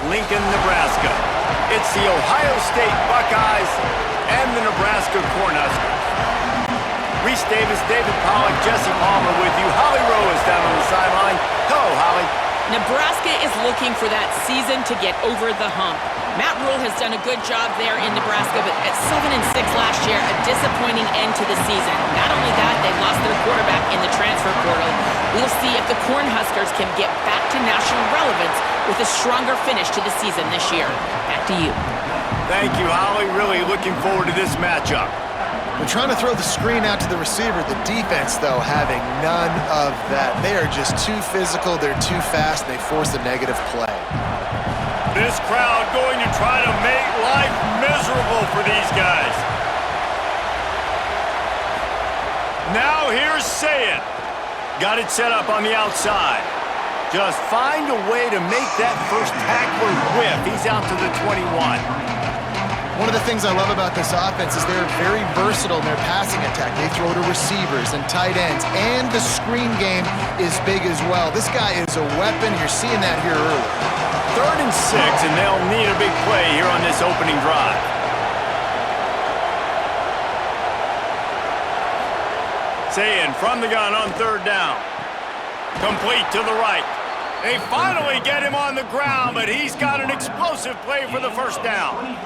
Lincoln, Nebraska. It's the Ohio State Buckeyes and the Nebraska Cornhuskers. Reese Davis, David Pollack, Jesse Palmer with you. Holly Rowe is down on the sideline. Hello, Holly. Nebraska is looking for that season to get over the hump. Matt Rule has done a good job there in Nebraska, but at 7-6 last year, a disappointing end to the season. Not only that, they lost their quarterback in the transfer portal. We'll see if the Cornhuskers can get back to national relevance with a stronger finish to the season this year. Back to you. Thank you, Holly. Really looking forward to this matchup. They're trying to throw the screen out to the receiver. The defense, though, having none of that. They are just too physical. They're too fast. And they force a negative play. This crowd going to try to make life miserable for these guys. Now here's Sayin. Got it set up on the outside. Just find a way to make that first tackler whiff. He's out to the 21. One of the things I love about this offense is they're very versatile in their passing attack. They throw to receivers and tight ends, and the screen game is big as well. This guy is a weapon. You're seeing that here early. 3rd and 6, and they'll need a big play here on this opening drive. Sayin from the gun on 3rd down. Complete to the right. They finally get him on the ground, but he's got an explosive play for the first down.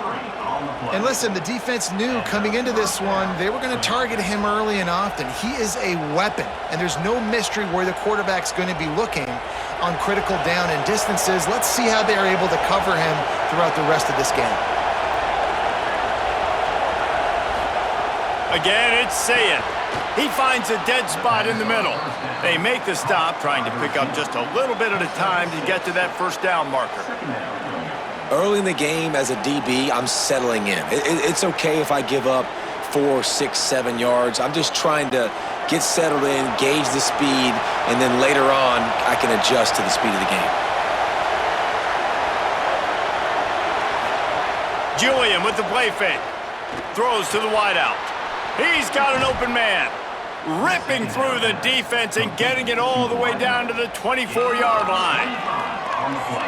And listen, the defense knew coming into this one, they were going to target him early and often. He is a weapon, and there's no mystery where the quarterback's going to be looking on critical down and distances. Let's see how they are able to cover him throughout the rest of this game. Again, it's Sayin. He finds a dead spot in the middle. They make the stop, trying to pick up just a little bit at a time to get to that first down marker. Early in the game, as a DB, I'm settling in. It's okay if I give up 4, 6, 7 yards. I'm just trying to get settled in, gauge the speed, and then later on, I can adjust to the speed of the game. Julian with the play fake. Throws to the wideout. He's got an open man. Ripping through the defense and getting it all the way down to the 24-yard line.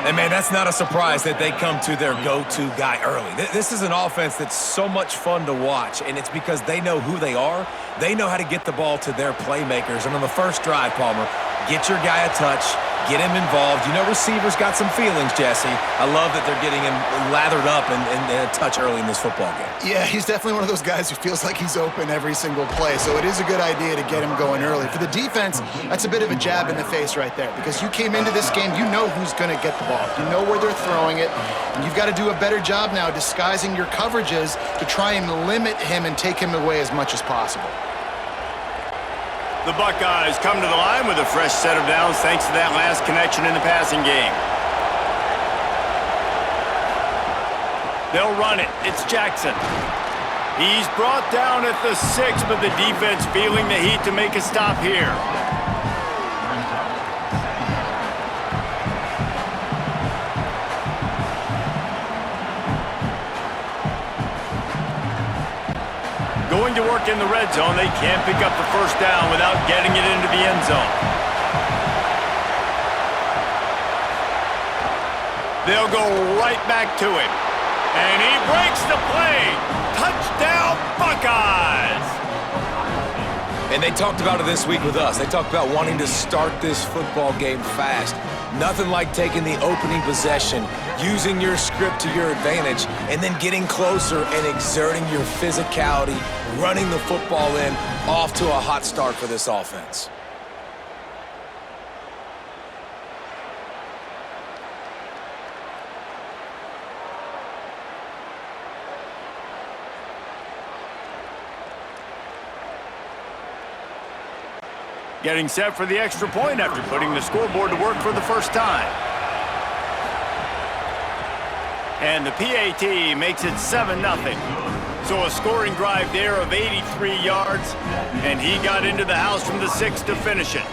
And, man, that's not a surprise that they come to their go-to guy early. This is an offense that's so much fun to watch, and it's because they know who they are. They know how to get the ball to their playmakers. And on the first drive, Palmer, get your guy a touch, get him involved. You know receivers got some feelings, Jesse. I love that they're getting him lathered up and a touch early in this football game. Yeah, he's definitely one of those guys who feels like he's open every single play, so it is a good idea to get him going early. For the defense, that's a bit of a jab in the face right there, because you came into this game, you know who's going to get the ball. You know where they're throwing it, and you've got to do a better job now disguising your coverages to try and limit him and take him away as much as possible. The Buckeyes come to the line with a fresh set of downs thanks to that last connection in the passing game. They'll run it. It's Jackson. He's brought down at the 6, but the defense feeling the heat to make a stop here. Going to work in the red zone. They can't pick up the first down without getting it into the end zone. They'll go right back to him. And he breaks the play. Touchdown, Buckeyes! And they talked about it this week with us. They talked about wanting to start this football game fast. Nothing like taking the opening possession, using your script to your advantage, and then getting closer and exerting your physicality, running the football in, off to a hot start for this offense. Getting set for the extra point after putting the scoreboard to work for the first time. And the PAT makes it 7-0. So a scoring drive there of 83 yards, and he got into the house from the 6 to finish it.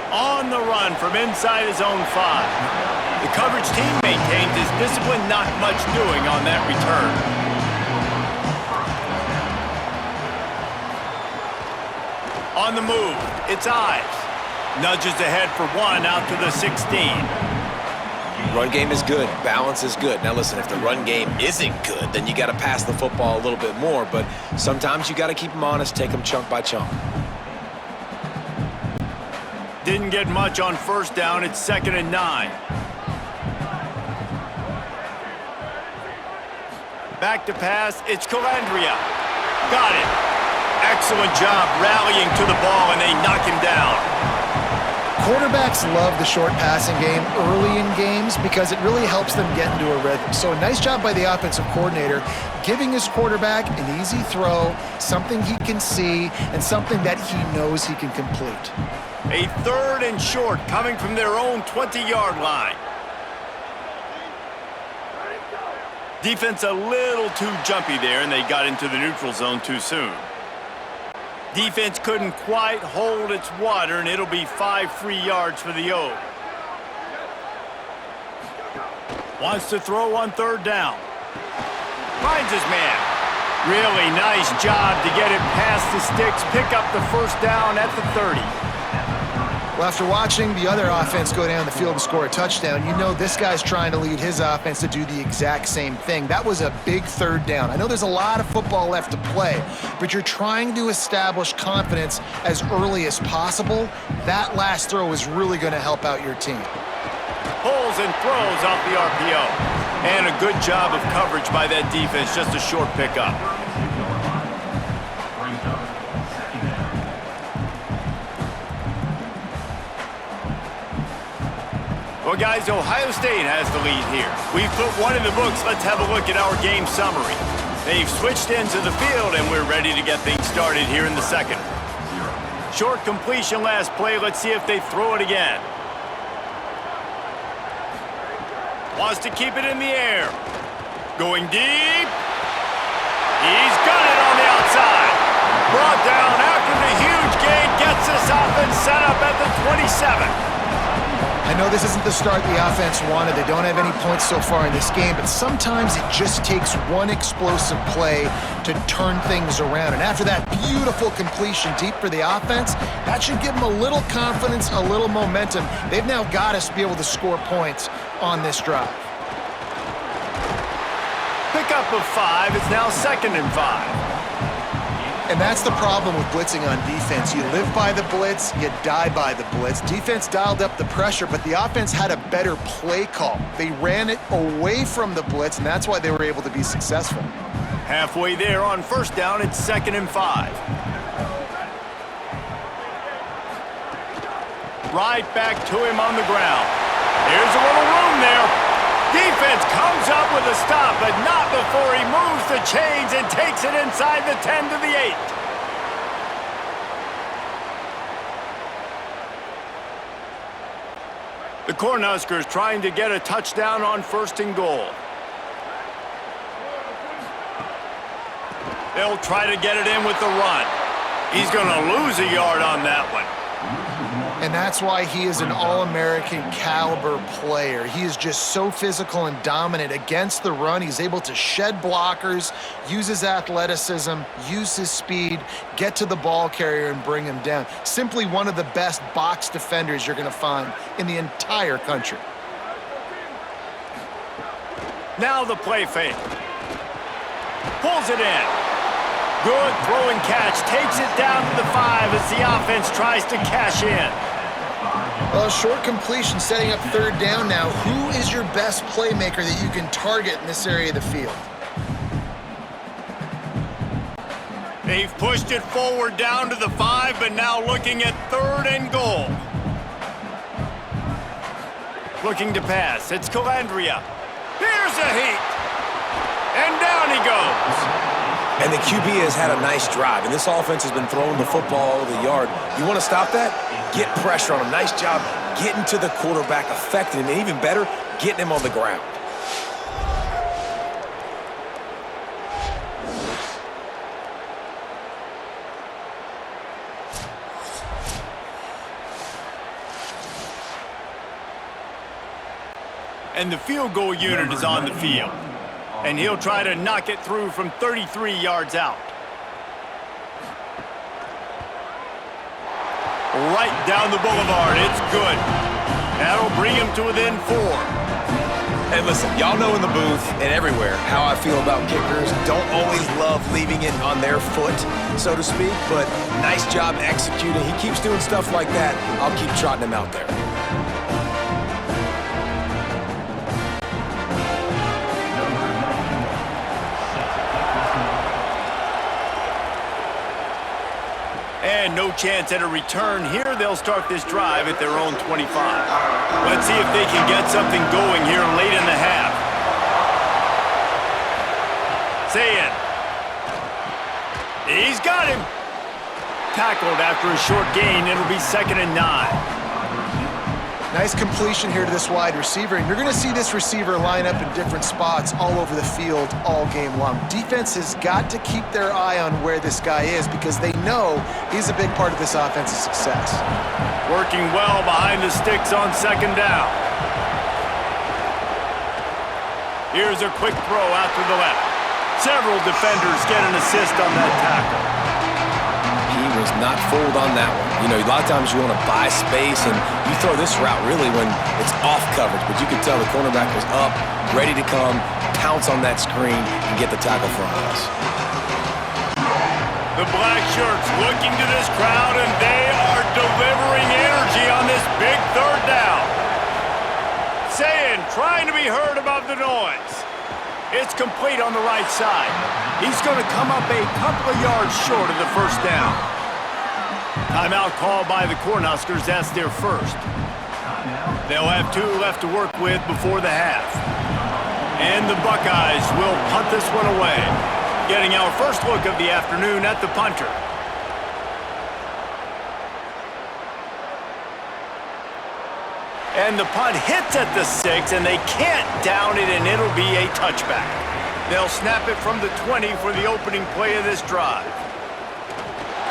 On the run from inside his own 5. The coverage team maintains his discipline, not much doing on that return. On the move, it's Ives. Nudges ahead for one out to the 16. Run game is good. Balance is good. Now listen, if the run game isn't good, then you got to pass the football a little bit more. But sometimes you got to keep them honest, take them chunk by chunk. Didn't get much on first down. It's 2nd and 9. Back to pass. It's Calandria. Got it. Excellent job rallying to the ball, and they knock him down. Quarterbacks love the short passing game early in games because it really helps them get into a rhythm. So a nice job by the offensive coordinator giving his quarterback an easy throw, something he can see, and something that he knows he can complete. A 3rd and short coming from their own 20-yard line. Defense a little too jumpy there, and they got into the neutral zone too soon. Defense couldn't quite hold its water, and it'll be 5 free yards for the O. Wants to throw on 3rd down. Finds his man. Really nice job to get it past the sticks, pick up the first down at the 30. Well, after watching the other offense go down the field and score a touchdown, you know this guy's trying to lead his offense to do the exact same thing. That was a big 3rd down. I know there's a lot of football left to play, but you're trying to establish confidence as early as possible. That last throw is really going to help out your team. Pulls and throws off the RPO. And a good job of coverage by that defense, just a short pickup. Well, guys, Ohio State has the lead here. We've put one in the books. Let's have a look at our game summary. They've switched ends of the field, and we're ready to get things started here in the 2nd. Short completion last play. Let's see if they throw it again. Wants to keep it in the air. Going deep. He's got it on the outside. Brought down after the huge gain. Gets this offense set up at the 27. I know this isn't the start the offense wanted. They don't have any points so far in this game, but sometimes it just takes one explosive play to turn things around. And after that beautiful completion deep for the offense, that should give them a little confidence, a little momentum. They've now got us to be able to score points on this drive. Pickup of 5. It's now 2nd and 5. And that's the problem with blitzing on defense. You live by the blitz, you die by the blitz. Defense dialed up the pressure, but the offense had a better play call. They ran it away from the blitz, and that's why they were able to be successful. Halfway there on first down, it's 2nd and 5. Right back to him on the ground. There's a little room there. Defense comes up with a stop, but not before he moves the chains and takes it inside the 10 to the 8. The Cornhuskers trying to get a touchdown on 1st and goal. They'll try to get it in with the run. He's going to lose a yard on that one. And that's why he is an All-American caliber player. He is just so physical and dominant against the run. He's able to shed blockers, use his athleticism, use his speed, get to the ball carrier and bring him down. Simply one of the best box defenders you're going to find in the entire country. Now the play fake. Pulls it in. Good throw and catch. Takes it down to the 5 as the offense tries to cash in. Well, short completion setting up 3rd down now. Who is your best playmaker that you can target in this area of the field? They've pushed it forward down to the 5, but now looking at 3rd and goal. Looking to pass. It's Calandria. Here's a heat. And down he goes. And the QB has had a nice drive, and this offense has been throwing the football all over the yard. You want to stop that? Get pressure on him. Nice job getting to the quarterback, affecting him, and even better, getting him on the ground. And the field goal unit is on the field. And he'll try to knock it through from 33 yards out. right down the boulevard. It's good. That'll bring him to within 4. And listen, y'all know in the booth and everywhere how I feel about kickers. Don't always love leaving it on their foot, so to speak, but nice job executing. He keeps doing stuff like that. I'll keep trotting him out there. And no chance at a return here. They'll start this drive at their own 25. Let's see if they can get something going here late in the half. Sayin. He's got him. Tackled after a short gain. It'll be 2nd and 9. Nice completion here to this wide receiver, and you're going to see this receiver line up in different spots all over the field all game long. Defense has got to keep their eye on where this guy is because they know he's a big part of this offense's success. Working well behind the sticks on 2nd down. Here's a quick throw out to the left. Several defenders get an assist on that tackle. He was not fooled on that one. You know, a lot of times you want to buy space, and you throw this route really when it's off coverage, but you can tell the cornerback was up, ready to come, pounce on that screen, and get the tackle for us. The black shirts looking to this crowd, and they are delivering energy on this big 3rd down. Sayin, trying to be heard above the noise. It's complete on the right side. He's going to come up a couple of yards short of the 1st down. Timeout called by the Cornhuskers. That's their first. They'll have 2 left to work with before the half. And the Buckeyes will punt this one away. Getting our first look of the afternoon at the punter. And the punt hits at the 6, and they can't down it, and it'll be a touchback. They'll snap it from the 20 for the opening play of this drive.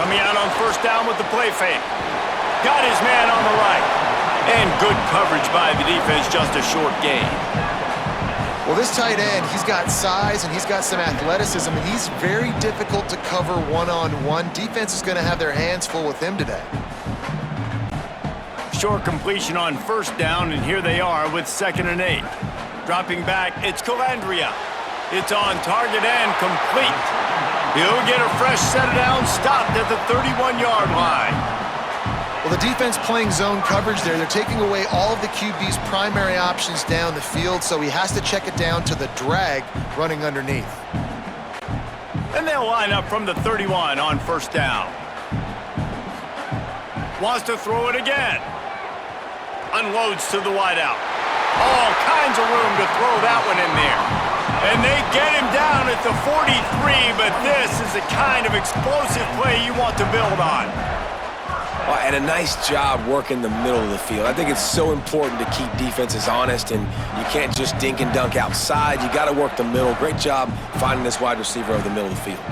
Coming out on 1st down with the play fake. Got his man on the right. And good coverage by the defense, just a short gain. Well, this tight end, he's got size and he's got some athleticism, and he's very difficult to cover one-on-one. Defense is going to have their hands full with him today. Short completion on 1st down, and here they are with 2nd and 8. Dropping back, it's Calandria. It's on target and complete. He'll get a fresh set down, stopped at the 31-yard line. Well, the defense playing zone coverage there. They're taking away all of the QB's primary options down the field, so he has to check it down to the drag running underneath. And they'll line up from the 31 on 1st down. Wants to throw it again. Unloads to the wideout. All kinds of room to throw that one in there. And they get him down at the 43, but this is the kind of explosive play you want to build on. Well, and a nice job working the middle of the field. I think it's so important to keep defenses honest, and you can't just dink and dunk outside. You got to work the middle. Great job finding this wide receiver over the middle of the field.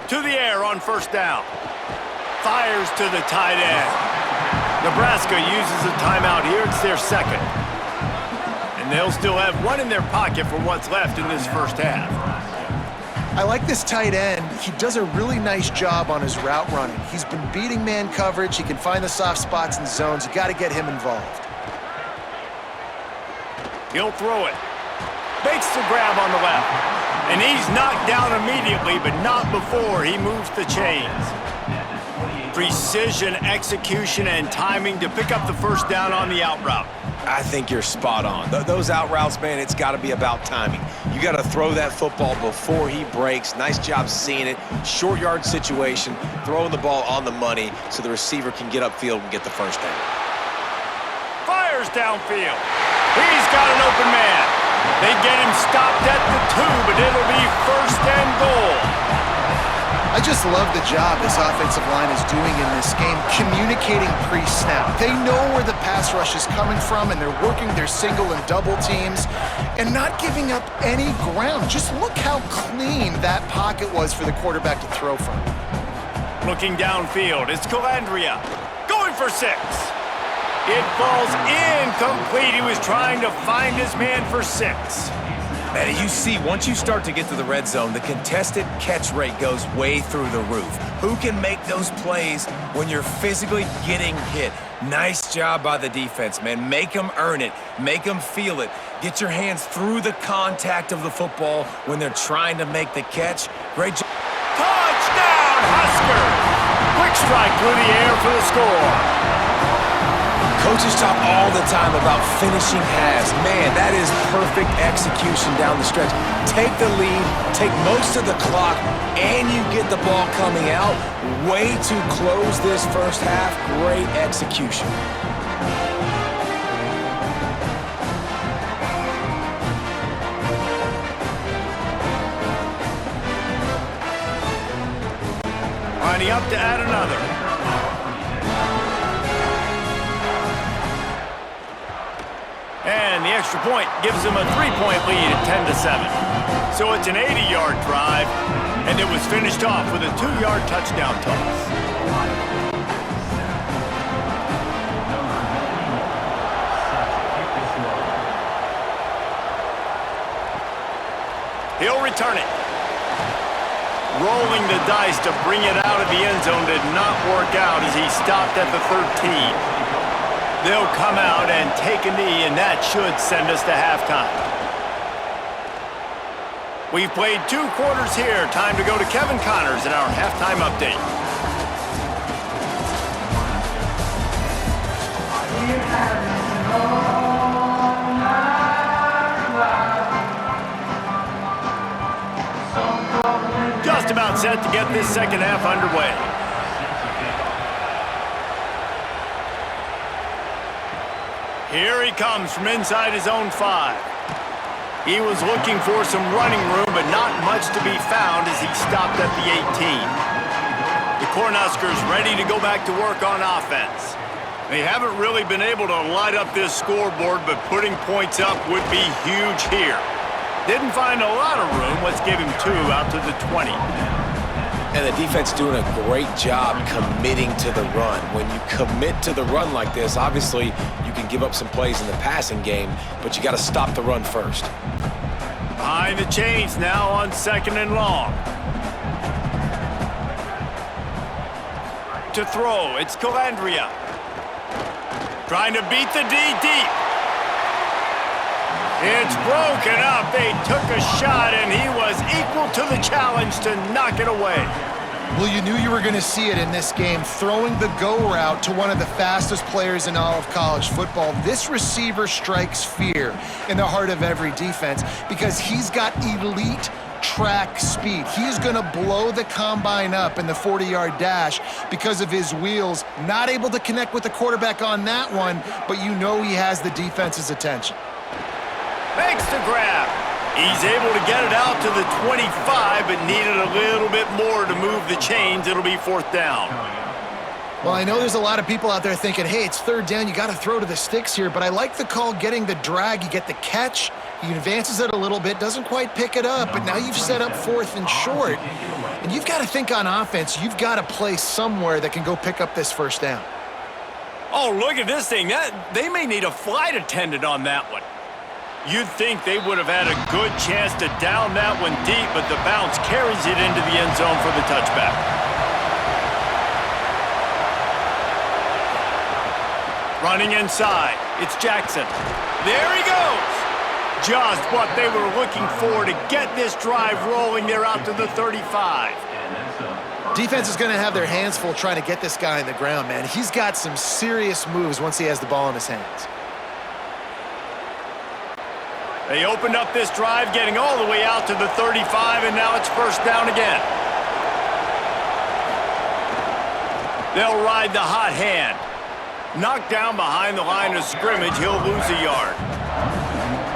To the air on 1st down. Fires to the tight end. Nebraska uses a timeout here. It's their 2nd. And they'll still have 1 in their pocket for what's left in this 1st half. I like this tight end. He does a really nice job on his route running. He's been beating man coverage. He can find the soft spots and zones. You got to get him involved. He'll throw it. Makes the grab on the left. And he's knocked down immediately, but not before he moves the chains. Precision, execution, and timing to pick up the 1st down on the out route. I think you're spot on. Those out routes, man, it's got to be about timing. You got to throw that football before he breaks. Nice job seeing it. Short yard situation, throwing the ball on the money so the receiver can get upfield and get the 1st down. Fires downfield. He's got an open man. They get him stopped at the 2, but it'll be 1st and goal. I just love the job this offensive line is doing in this game, communicating pre-snap. They know where the pass rush is coming from, and they're working their single and double teams and not giving up any ground. Just look how clean that pocket was for the quarterback to throw from. Looking downfield, it's Calandria. Going for 6. It falls incomplete. He was trying to find his man for 6. And you see, once you start to get to the red zone, the contested catch rate goes way through the roof. Who can make those plays when you're physically getting hit? Nice job by the defense, man. Make them earn it. Make them feel it. Get your hands through the contact of the football when they're trying to make the catch. Great job. Touchdown, Huskers! Quick strike through the air for the score. Coaches talk all the time about finishing halves. Man, that is perfect execution down the stretch. Take the lead, take most of the clock, and you get the ball coming out. Way to close this first half. Great execution. Lining up to add another. And the extra point gives them a 3-point lead at 10-7. So it's an 80-yard drive, and it was finished off with a 2-yard touchdown toss. He'll return it. Rolling the dice to bring it out of the end zone did not work out as he stopped at the 13. They'll come out and take a knee, and that should send us to halftime. We've played 2 quarters here. Time to go to Kevin Connors in our halftime update. Just about set to get this second half underway. Here he comes from inside his own 5. He was looking for some running room, but not much to be found as he stopped at the 18. The Cornhuskers ready to go back to work on offense. They haven't really been able to light up this scoreboard, but putting points up would be huge here. Didn't find a lot of room. Let's give him 2 out to the 20. And the defense doing a great job committing to the run. When you commit to the run like this, obviously you can give up some plays in the passing game, but you got to stop the run first. Behind the chains now on 2nd and long. To throw, it's Calandria. Trying to beat the D deep. It's broken up. They took a shot, and he was equal to the challenge to knock it away. Well, you knew you were going to see it in this game, throwing the go route to one of the fastest players in all of college football. This receiver strikes fear in the heart of every defense because he's got elite track speed. He's going to blow the combine up in the 40-yard dash because of his wheels. Not able to connect with the quarterback on that one, but you know he has the defense's attention. Makes the grab. He's able to get it out to the 25, but needed a little bit more to move the chains. It'll be 4th down. Well, I know there's a lot of people out there thinking, hey, it's 3rd down, you got to throw to the sticks here, but I like the call getting the drag. You get the catch, he advances it a little bit, doesn't quite pick it up, but now you've set up 4th and short. And you've got to think on offense, you've got to play somewhere that can go pick up this 1st down. Oh, look at this thing. They may need a flight attendant on that one. You'd think they would have had a good chance to down that one deep, but the bounce carries it into the end zone for the touchback. Running inside, it's Jackson. There he goes. Just what they were looking for to get this drive rolling. They're out to the 35. Defense is going to have their hands full trying to get this guy on the ground, man. He's got some serious moves once he has the ball in his hands. They opened up this drive, getting all the way out to the 35, and now it's 1st down again. They'll ride the hot hand. Knocked down behind the line of scrimmage, he'll lose a yard.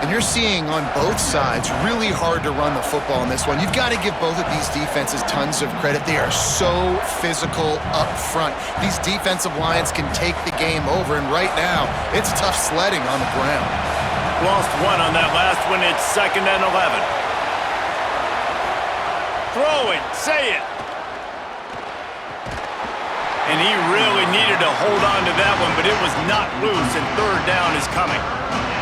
And you're seeing on both sides really hard to run the football in this one. You've got to give both of these defenses tons of credit. They are so physical up front. These defensive lines can take the game over, and right now, it's tough sledding on the ground. Lost 1 on that last one. It's 2nd and 11. Throw it. Say it. And he really needed to hold on to that one, but it was not loose, and 3rd down is coming.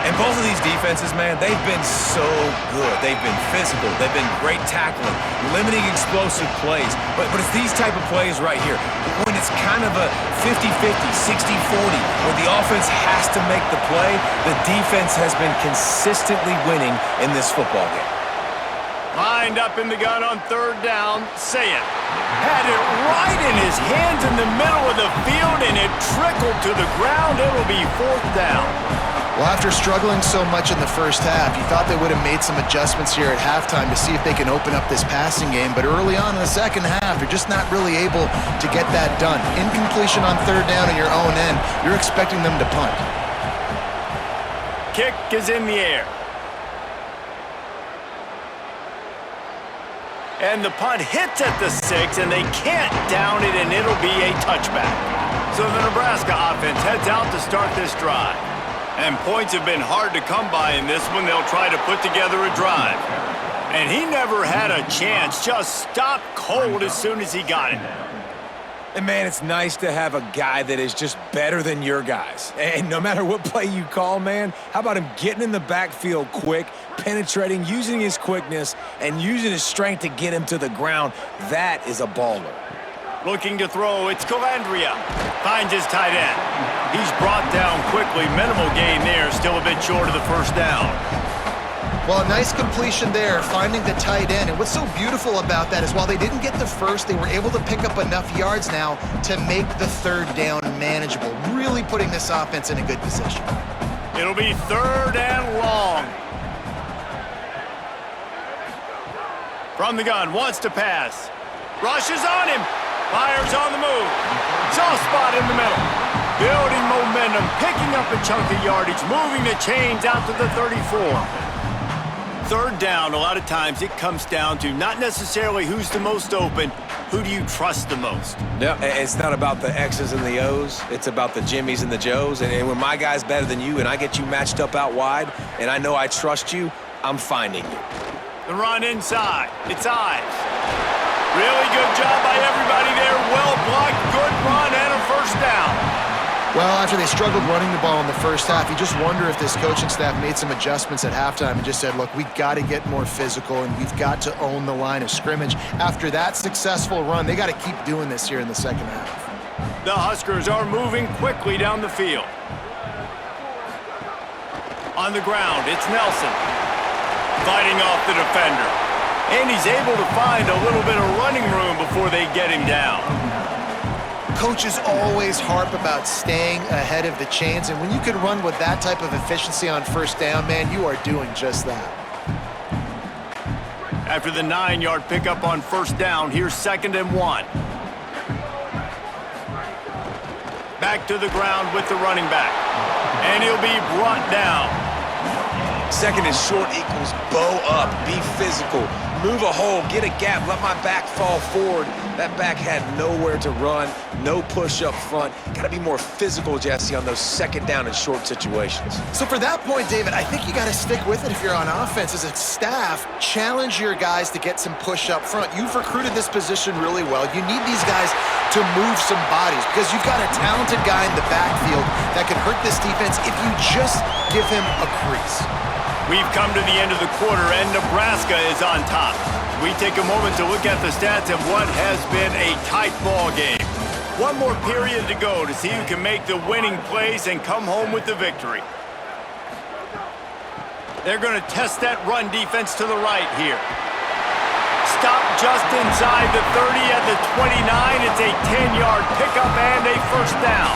And both of these defenses, man, they've been so good. They've been physical. They've been great tackling, limiting explosive plays. But it's these type of plays right here, when it's kind of a 50-50, 60-40, where the offense has to make the play, the defense has been consistently winning in this football game. Lined up in the gun on third down, say it. Had it right in his hands in the middle of the field, and it trickled to the ground. It'll be fourth down. Well, after struggling so much in the first half, you thought they would have made some adjustments here at halftime to see if they can open up this passing game. But early on in the second half, they're just not really able to get that done. Incompletion on third down in your own end, you're expecting them to punt. Kick is in the air. And the punt hits at the 6, and they can't down it, and it'll be a touchback. So the Nebraska offense heads out to start this drive. And points have been hard to come by in this one. They'll try to put together a drive. And he never had a chance. Just stopped cold as soon as he got it. And, man, it's nice to have a guy that is just better than your guys. And no matter what play you call, man, how about him getting in the backfield quick, penetrating, using his quickness, and using his strength to get him to the ground? That is a baller. Looking to throw, it's Calandria. Finds his tight end. He's brought down quickly. Minimal gain there, still a bit short of the first down. Well, a nice completion there, finding the tight end. And what's so beautiful about that is while they didn't get the first, they were able to pick up enough yards now to make the third down manageable, really putting this offense in a good position. It'll be third and long. From the gun, wants to pass. Rushes on him. Fires on the move. Soft spot in the middle. Building momentum, picking up a chunk of yardage, moving the chains out to the 34. Third down, a lot of times it comes down to not necessarily who's the most open, who do you trust the most? Yeah, it's not about the X's and the O's. It's about the Jimmys and the Joes. And when my guy's better than you and I get you matched up out wide and I know I trust you, I'm finding you. The run inside. It's Ives. Really good job by everybody there. Well blocked, good run, and a first down. Well, after they struggled running the ball in the first half, you just wonder if this coaching staff made some adjustments at halftime and just said, look, we've got to get more physical and we've got to own the line of scrimmage. After that successful run, they got to keep doing this here in the second half. The Huskers are moving quickly down the field. On the ground, it's Nelson. Fighting off the defender. And he's able to find a little bit of running room before they get him down. Coaches always harp about staying ahead of the chains, and when you can run with that type of efficiency on first down, man, you are doing just that. After the 9-yard pickup on first down, here's 2nd and 1. Back to the ground with the running back. And he'll be brought down. Second and short equals bow up, be physical, move a hole, get a gap, let my back fall forward. That back had nowhere to run, no push up front. Got to be more physical, Jesse, on those second down and short situations. So for that point, David, I think you got to stick with it if you're on offense. As a staff, challenge your guys to get some push up front. You've recruited this position really well. You need these guys to move some bodies because you've got a talented guy in the backfield that can hurt this defense if you just give him a crease. We've come to the end of the quarter, and Nebraska is on top. We take a moment to look at the stats of what has been a tight ball game. One more period to go to see who can make the winning plays and come home with the victory. They're going to test that run defense to the right here. Stop just inside the 30 at the 29. It's a 10-yard pickup and a first down.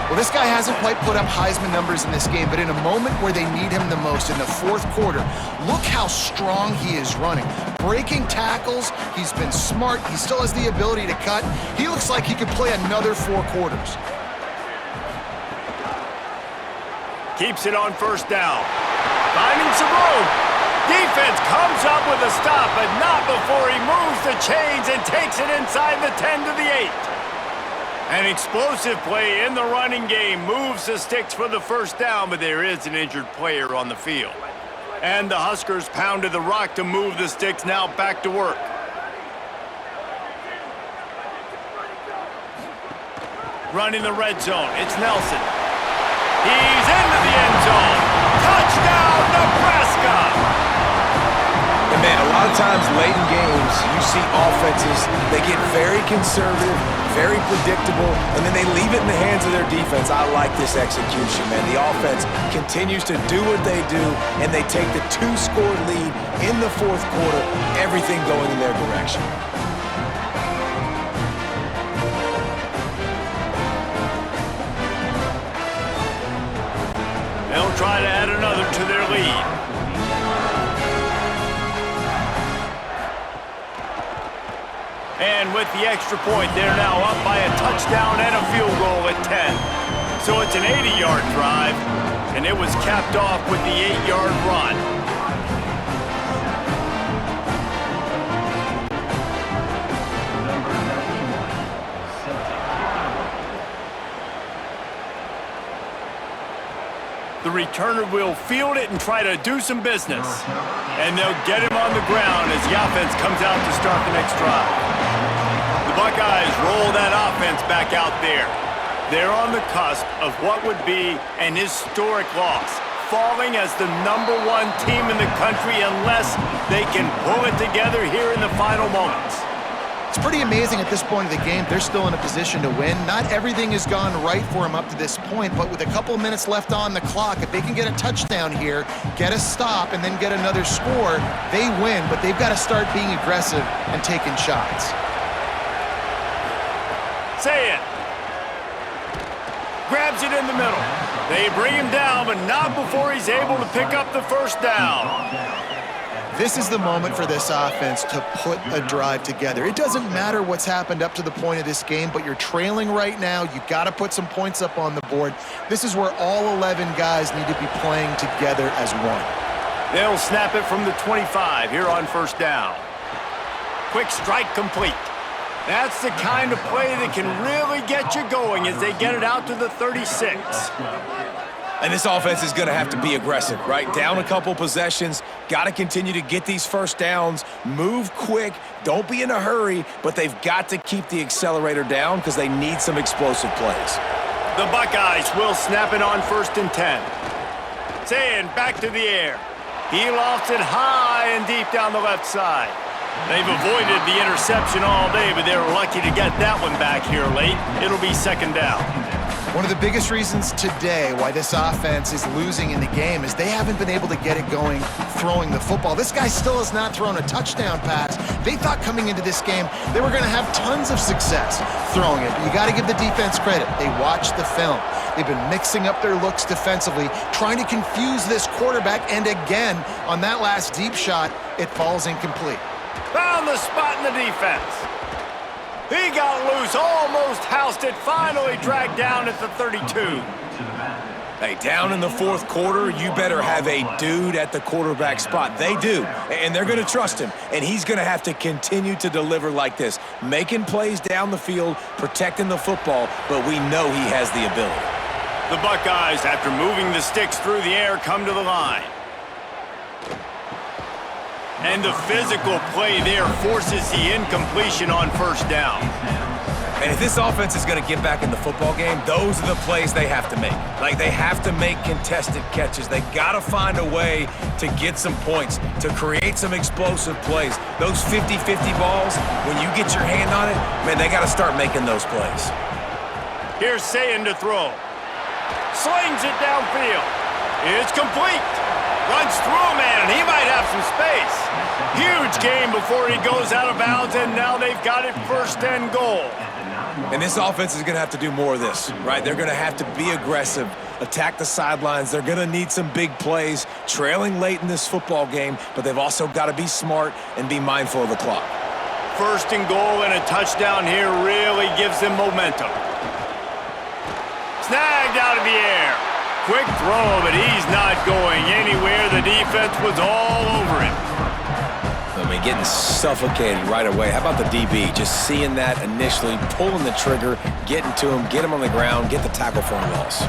Well, this guy hasn't quite put up Heisman numbers in this game, but in a moment where they need him the most, in the fourth quarter, look how strong he is running. Breaking tackles, he's been smart, he still has the ability to cut. He looks like he could play another 4 quarters. Keeps it on first down. Finding some room. Defense comes up with a stop, but not before he moves the chains and takes it inside the 10 to the 8. An explosive play in the running game moves the sticks for the first down, but there is an injured player on the field. And the Huskers pounded the rock to move the sticks, now back to work. Running the red zone, it's Nelson. He's into the end zone. Nebraska! And man, a lot of times late in games, you see offenses, they get very conservative, very predictable, and then they leave it in the hands of their defense. I like this execution, man. The offense continues to do what they do, and they take the 2-score lead in the fourth quarter, everything going in their direction. They'll try to add another to their lead. And with the extra point, they're now up by a touchdown and a field goal at 10. So it's an 80-yard drive, and it was capped off with the 8-yard run. The returner will field it and try to do some business. And they'll get him on the ground as the offense comes out to start the next drive. The Buckeyes roll that offense back out there. They're on the cusp of what would be an historic loss, falling as the #1 team in the country unless they can pull it together here in the final moments. It's pretty amazing at this point of the game. They're still in a position to win. Not everything has gone right for them up to this point, but with a couple minutes left on the clock, if they can get a touchdown here, get a stop, and then get another score, they win, but they've got to start being aggressive and taking shots. Say it. Grabs it in the middle. They bring him down, but not before he's able to pick up the first down. This is the moment for this offense to put a drive together. It doesn't matter what's happened up to the point of this game, but you're trailing right now. You got to put some points up on the board. This is where all 11 guys need to be playing together as one. They'll snap it from the 25 here on first down. Quick strike complete. That's the kind of play that can really get you going as they get it out to the 36. And this offense is going to have to be aggressive, right? Down a couple possessions, got to continue to get these first downs, move quick, don't be in a hurry, but they've got to keep the accelerator down because they need some explosive plays. The Buckeyes will snap it on 1st and 10. Saying back to the air. He lofts it high and deep down the left side. They've avoided the interception all day, but they were lucky to get that one back here late. It'll be 2nd down. One of the biggest reasons today why this offense is losing in the game is they haven't been able to get it going throwing the football. This guy still has not thrown a touchdown pass. They thought coming into this game they were going to have tons of success throwing it. But you got to give the defense credit. They watched the film. They've been mixing up their looks defensively, trying to confuse this quarterback, and again, on that last deep shot, it falls incomplete. Found the spot in the defense. He got loose, almost housed it, finally dragged down at the 32. Hey, down in the fourth quarter, you better have a dude at the quarterback spot. They do, and they're going to trust him, and he's going to have to continue to deliver like this, making plays down the field, protecting the football, but we know he has the ability. The Buckeyes, after moving the sticks through the air, come to the line. And the physical play there forces the incompletion on 1st down. And if this offense is going to get back in the football game, those are the plays they have to make. Like, they have to make contested catches. They got to find a way to get some points, to create some explosive plays. Those 50-50 balls, when you get your hand on it, man, they got to start making those plays. Here's Sayin to throw. Slings it downfield. It's complete. Runs through a man, and he might have some space. Huge gain before he goes out of bounds, and now they've got it 1st and goal. And this offense is going to have to do more of this, right? They're going to have to be aggressive, attack the sidelines. They're going to need some big plays, trailing late in this football game, but they've also got to be smart and be mindful of the clock. 1st and goal and a touchdown here really gives them momentum. Snagged out of the air. Quick throw, but he's not going anywhere. The defense was all over him. I mean, getting suffocated right away. How about the DB? Just seeing that initially, pulling the trigger, getting to him, get him on the ground, get the tackle for a loss.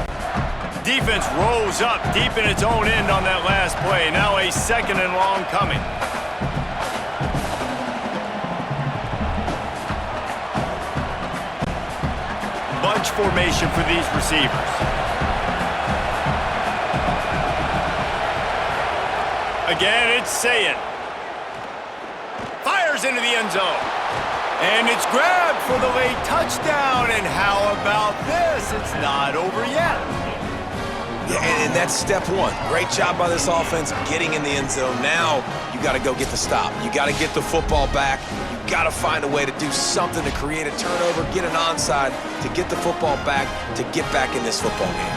Defense rose up deep in its own end on that last play. Now a 2nd and long coming. Bunch formation for these receivers. Again, it's Sayin. Fires into the end zone. And it's grabbed for the late touchdown. And how about this? It's not over yet. Yeah, and that's step one. Great job by this offense getting in the end zone. Now you got to go get the stop. You got to get the football back. You got to find a way to do something to create a turnover, get an onside, to get the football back, to get back in this football game.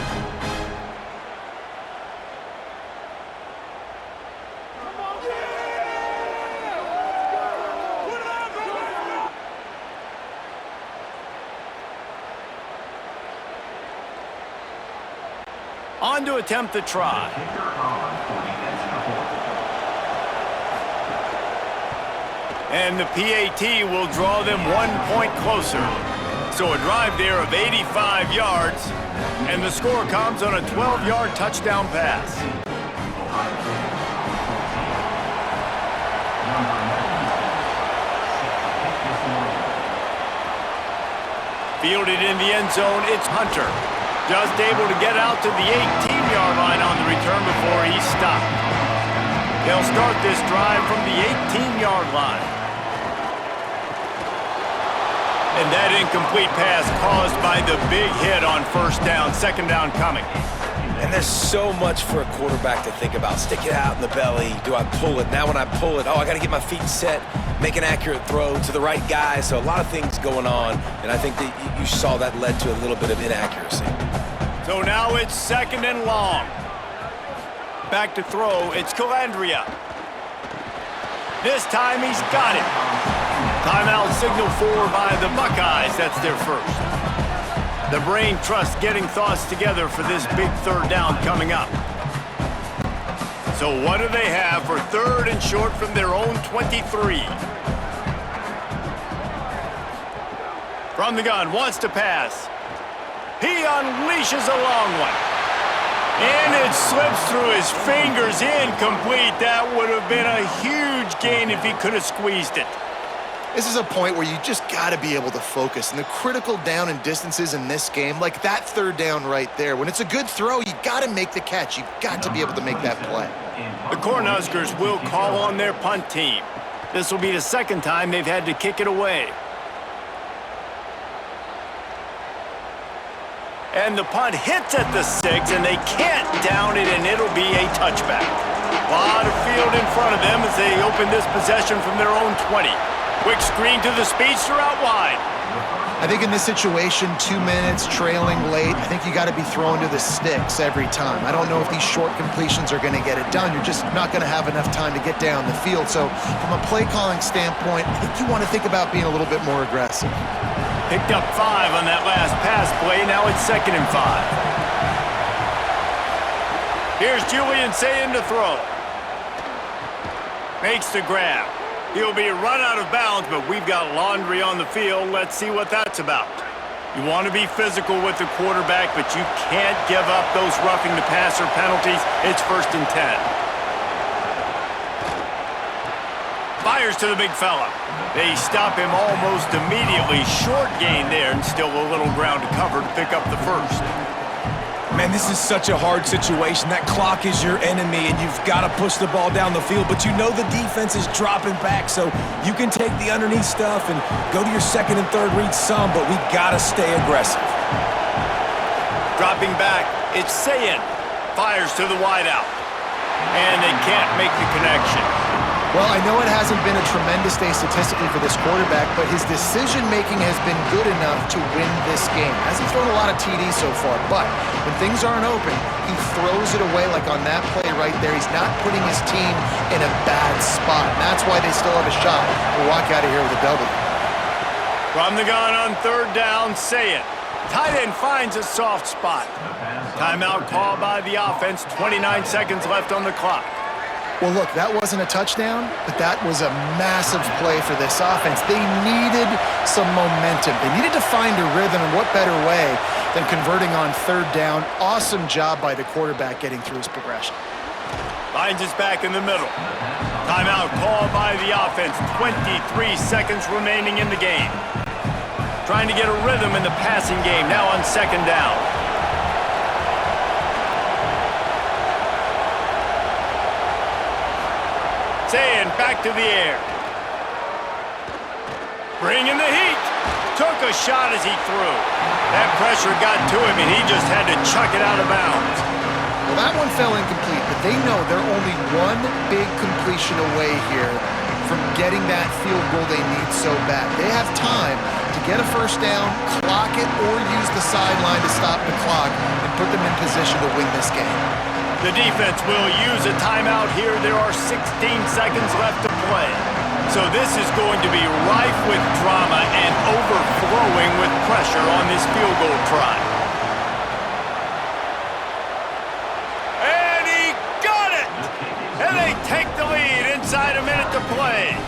On to attempt the try. And the PAT will draw them 1 point closer. So a drive there of 85 yards, and the score comes on a 12-yard touchdown pass. Fielded in the end zone, it's Hunter. Just able to get out to the 18-yard line on the return before he stopped. He'll start this drive from the 18-yard line. And that incomplete pass caused by the big hit on first down, second down coming. And there's so much for a quarterback to think about. Stick it out in the belly. Do I pull it? Now when I pull it, I got to get my feet set, make an accurate throw to the right guy. So a lot of things going on, and I think that you saw that led to a little bit of inaccuracy. So now it's second and long. Back to throw, it's Calandria. This time he's got it. Timeout signal for by the Buckeyes. That's their first. The brain trust getting thoughts together for this big third down coming up. So what do they have for third and short from their own 23? From the gun, wants to pass. He unleashes a long one. And it slips through his fingers, incomplete. That would have been a huge gain if he could have squeezed it. This is a point where you just got to be able to focus. And the critical down and distances in this game, like that third down right there, when it's a good throw, you got to make the catch. You've got to be able to make that play. The Cornhuskers will call on their punt team. This will be the second time they've had to kick it away. And the punt hits at the 6, and they can't down it, and it'll be a touchback. A lot of field in front of them as they open this possession from their own 20. Quick screen to the speedster out wide. I think in this situation, 2 minutes, trailing late, I think you got to be throwing to the sticks every time. I don't know if these short completions are going to get it done. You're just not going to have enough time to get down the field. So from a play calling standpoint, I think you want to think about being a little bit more aggressive. Picked up 5 on that last pass play. Now it's 2nd and 5. Here's Julian Sayin to throw. Makes the grab. He'll be run out of bounds, but we've got laundry on the field. Let's see what that's about. You want to be physical with the quarterback, but you can't give up those roughing the passer penalties. It's 1st and 10. Fires to the big fella. They stop him almost immediately. Short gain there, and still a little ground to cover to pick up the first. Man, this is such a hard situation. That clock is your enemy, and you've got to push the ball down the field. But you know the defense is dropping back, so you can take the underneath stuff and go to your second and third read some, but we got to stay aggressive. Dropping back, it's Sayin. Fires to the wideout. And they can't make the connection. Well, I know it hasn't been a tremendous day statistically for this quarterback, but his decision-making has been good enough to win this game. Hasn't thrown a lot of TDs so far, but when things aren't open, he throws it away like on that play right there. He's not putting his team in a bad spot, and that's why they still have a shot to walk out of here with a W. From the gun on third down, Sayin. Tight end finds a soft spot. Timeout call by the offense. 29 seconds left on the clock. Well, look, that wasn't a touchdown, but that was a massive play for this offense. They needed some momentum. They needed to find a rhythm, and what better way than converting on third down. Awesome job by the quarterback getting through his progression. Finds his back in the middle. Timeout call by the offense. 23 seconds remaining in the game. Trying to get a rhythm in the passing game now on second down. Saying back to the air. Bringing the heat. Took a shot as he threw. That pressure got to him, and he just had to chuck it out of bounds. Well, that one fell incomplete, but they know they're only one big completion away here from getting that field goal they need so bad. They have time to get a first down, clock it, or use the sideline to stop the clock and put them in position to win this game. The defense will use a timeout here. There are 16 seconds left to play. So this is going to be rife with drama and overflowing with pressure on this field goal try. And he got it! And they take the lead inside a minute to play.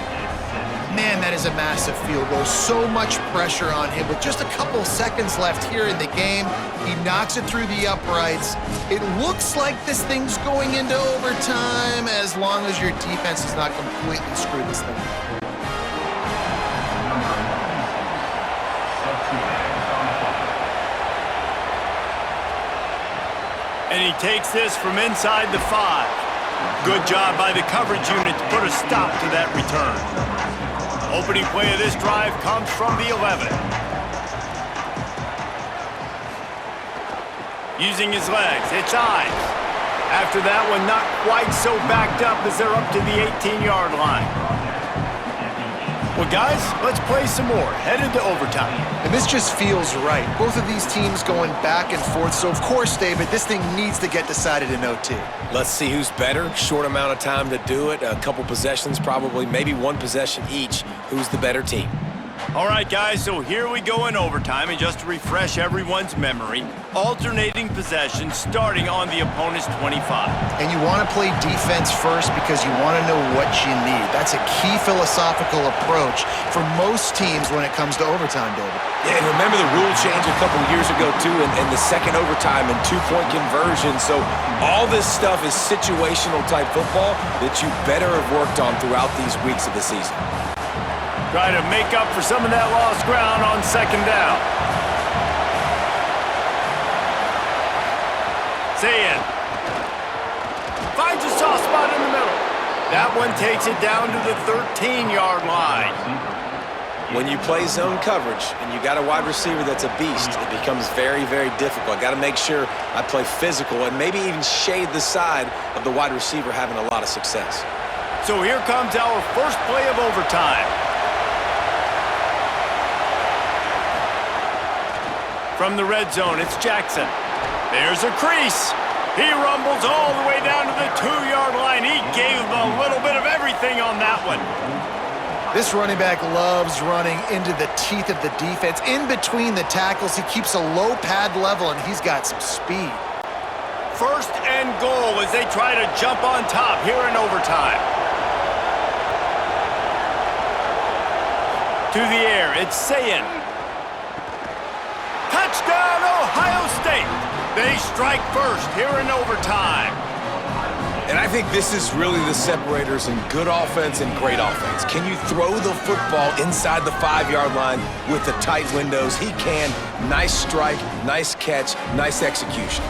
Man, that is a massive field goal. So much pressure on him. With just a couple seconds left here in the game, he knocks it through the uprights. It looks like this thing's going into overtime as long as your defense does not completely screw this thing up. And he takes this from inside the 5. Good job by the coverage unit to put a stop to that return. Opening play of this drive comes from the 11. Using his legs, it's Ives. After that one, not quite so backed up as they're up to the 18-yard line. Well, guys, let's play some more. Headed to overtime. And this just feels right. Both of these teams going back and forth. So, of course, David, this thing needs to get decided in OT. Let's see who's better. Short amount of time to do it. A couple possessions, probably, maybe one possession each. Who's the better team? All right, guys, so here we go in overtime. And just to refresh everyone's memory, alternating possessions starting on the opponent's 25. And you want to play defense first because you want to know what you need. That's a key philosophical approach for most teams when it comes to overtime, David. Yeah, and remember the rule change a couple years ago, too, and the second overtime and two-point conversion. So all this stuff is situational-type football that you better have worked on throughout these weeks of the season. Try to make up for some of that lost ground on second down. Zayn finds a soft spot in the middle. That one takes it down to the 13-yard line. When you play zone coverage and you got a wide receiver that's a beast, it becomes very, very difficult. I got to make sure I play physical and maybe even shade the side of the wide receiver having a lot of success. So here comes our first play of overtime. From the red zone, it's Jackson. There's a crease. He rumbles all the way down to the 2-yard line. He gave them a little bit of everything on that one. This running back loves running into the teeth of the defense. In between the tackles, he keeps a low pad level, and he's got some speed. First and goal as they try to jump on top here in overtime. To the air, it's Zayn. Touchdown, Ohio State. They strike first here in overtime. And I think this is really the separators in good offense and great offense. Can you throw the football inside the 5-yard line with the tight windows? He can. Nice strike, nice catch, nice execution.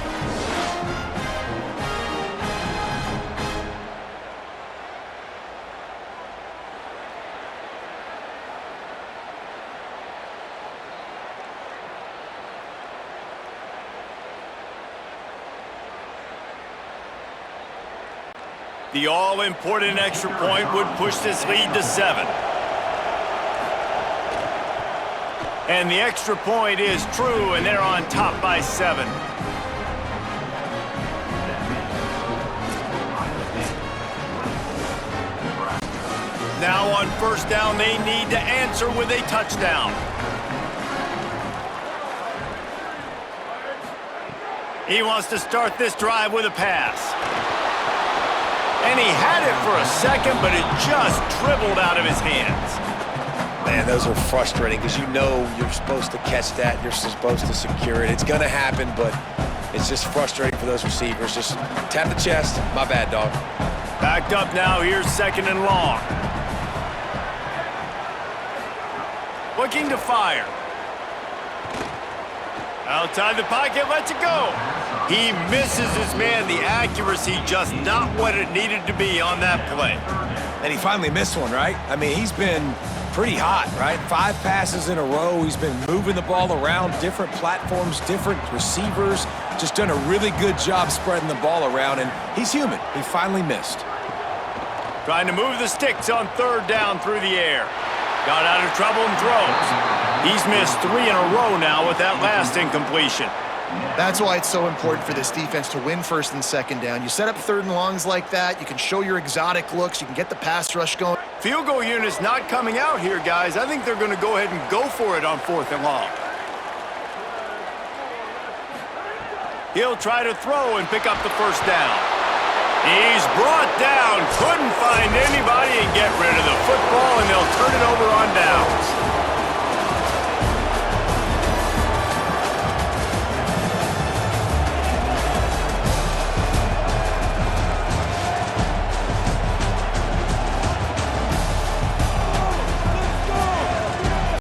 The all-important extra point would push this lead to 7. And the extra point is true, and they're on top by 7. Now on first down, they need to answer with a touchdown. He wants to start this drive with a pass. And he had it for a second, but it just dribbled out of his hands. Man, those are frustrating because you know you're supposed to catch that. You're supposed to secure it. It's going to happen, but it's just frustrating for those receivers. Just tap the chest. My bad, dog. Backed up now. Here's second and long. Looking to fire. Outside the pocket, lets it go. He misses his man. The accuracy just not what it needed to be on that play. And he finally missed one, right? I mean, he's been pretty hot, right? 5 passes in a row. He's been moving the ball around, different platforms, different receivers. Just done a really good job spreading the ball around, and he's human. He finally missed. Trying to move the sticks on 3rd down through the air. Got out of trouble and throws. He's missed 3 in a row now with that last incompletion. That's why it's so important for this defense to win 1st and 2nd down. You set up 3rd and longs like that, you can show your exotic looks, you can get the pass rush going. Field goal unit's not coming out here, guys. I think they're going to go ahead and go for it on 4th and long. He'll try to throw and pick up the 1st down. He's brought down, couldn't find anybody and get rid of the football